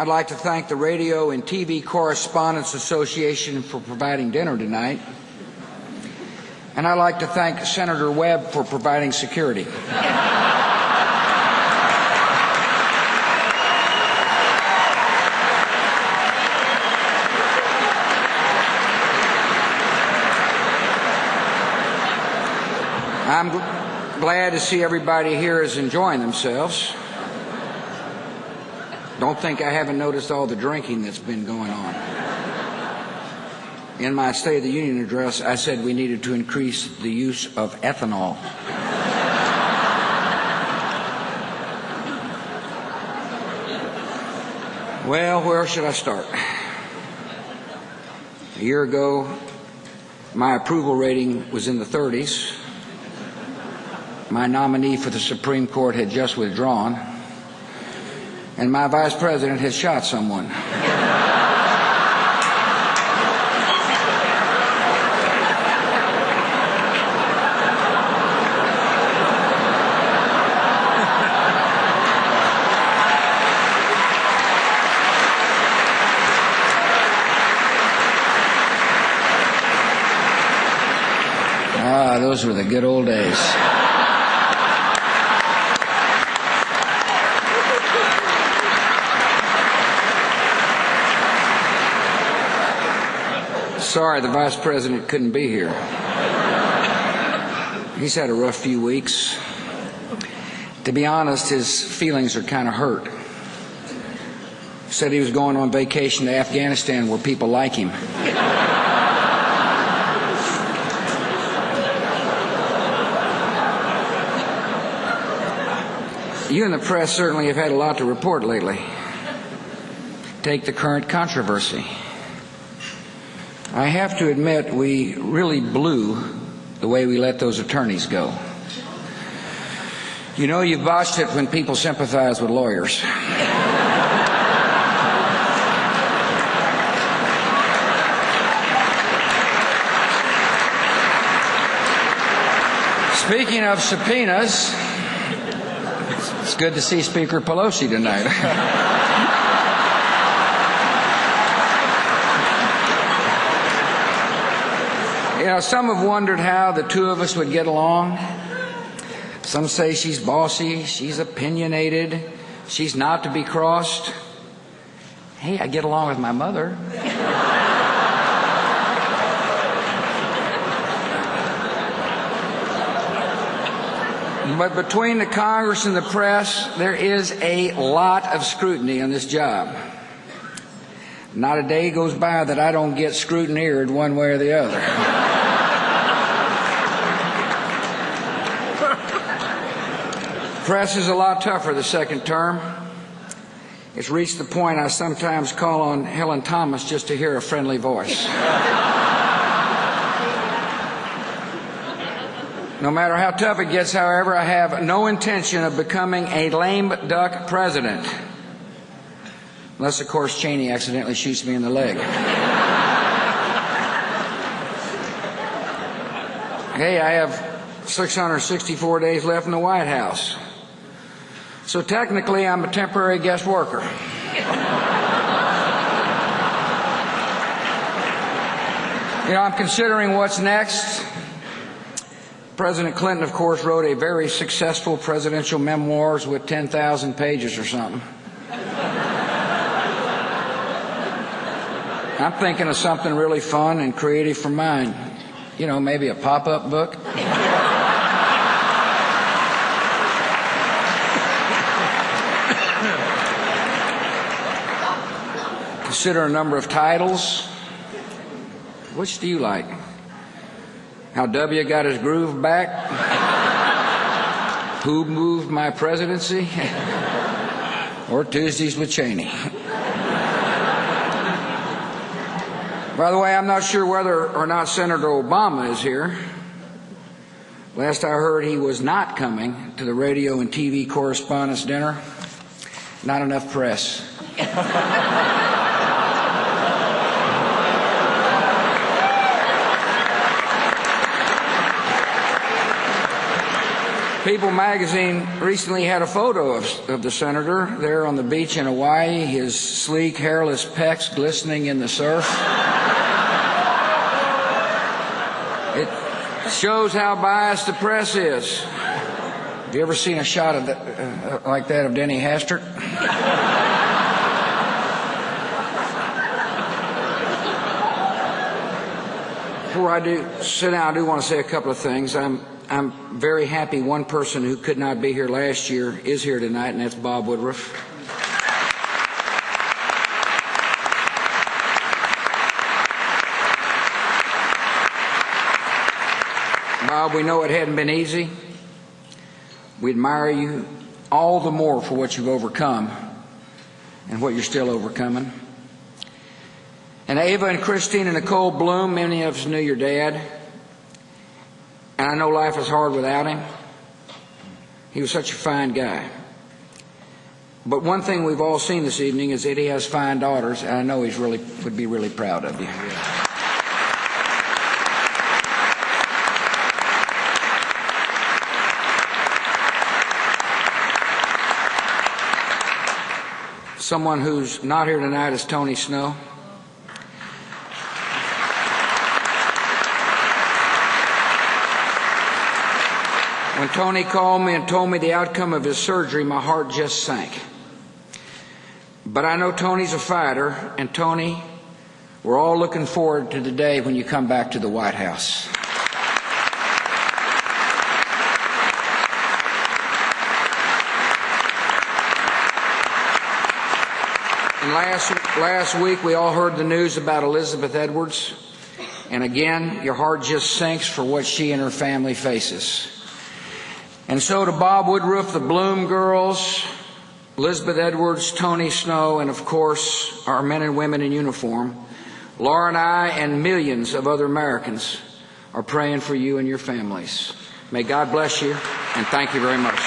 I'd like to thank the Radio and TV Correspondents Association for providing dinner tonight. And I'd like to thank Senator Webb for providing security. I'm glad to see everybody here is enjoying themselves. Don't think I haven't noticed all the drinking that's been going on. In my State of the Union address, I said we needed to increase the use of ethanol. Well, where should I start? A year ago, my approval rating was in the 30s. My nominee for the Supreme Court had just withdrawn, and my vice president had shot someone. Those were the good old days. Sorry, the vice president couldn't be here. He's had a rough few weeks. To be honest, his feelings are kind of hurt. Said he was going on vacation to Afghanistan where people like him. You and the press certainly have had a lot to report lately. Take the current controversy. I have to admit, we really blew the way we let those attorneys go. You know, you've botched it when people sympathize with lawyers. Speaking of subpoenas, it's good to see Speaker Pelosi tonight. You know, some have wondered how the two of us would get along. Some say she's bossy, she's opinionated, she's not to be crossed. Hey, I get along with my mother. But between the Congress and the press, there is a lot of scrutiny on this job. Not a day goes by that I don't get scrutineered one way or the other. Press is a lot tougher the second term. It's reached the point I sometimes call on Helen Thomas just to hear a friendly voice. No matter how tough it gets, however, I have no intention of becoming a lame duck president. Unless, of course, Cheney accidentally shoots me in the leg. Hey, I have 664 days left in the White House. So technically, I'm a temporary guest worker. You know, I'm considering what's next. President Clinton, of course, wrote a very successful presidential memoirs with 10,000 pages or something. I'm thinking of something really fun and creative for mine. You know, maybe a pop-up book. Consider a number of titles. Which do you like? How W got his groove back? Who moved my presidency? Or Tuesdays with Cheney? By the way, I'm not sure whether or not Senator Obama is here. Last I heard, he was not coming to the Radio and TV Correspondents' Dinner. Not enough press. People magazine recently had a photo of the senator there on the beach in Hawaii, his sleek, hairless pecs glistening in the surf. It shows how biased the press is. Have you ever seen a shot of that, like that of Denny Hastert? Before I do sit down, I do want to say a couple of things. I'm very happy one person who could not be here last year is here tonight, and that's Bob Woodruff. Bob, we know it hadn't been easy. We admire you all the more for what you've overcome and what you're still overcoming. And Ava and Christine and Nicole Bloom, many of us knew your dad. And I know life is hard without him. He was such a fine guy. But one thing we've all seen this evening is that he has fine daughters, and I know he would be really proud of you. Someone who's not here tonight is Tony Snow. When Tony called me and told me the outcome of his surgery, my heart just sank. But I know Tony's a fighter, and Tony, we're all looking forward to the day when you come back to the White House. And last week we all heard the news about Elizabeth Edwards, and again, your heart just sinks for what she and her family faces. And so to Bob Woodruff, the Bloom girls, Elizabeth Edwards, Tony Snow, and of course our men and women in uniform, Laura and I and millions of other Americans are praying for you and your families. May God bless you, and thank you very much.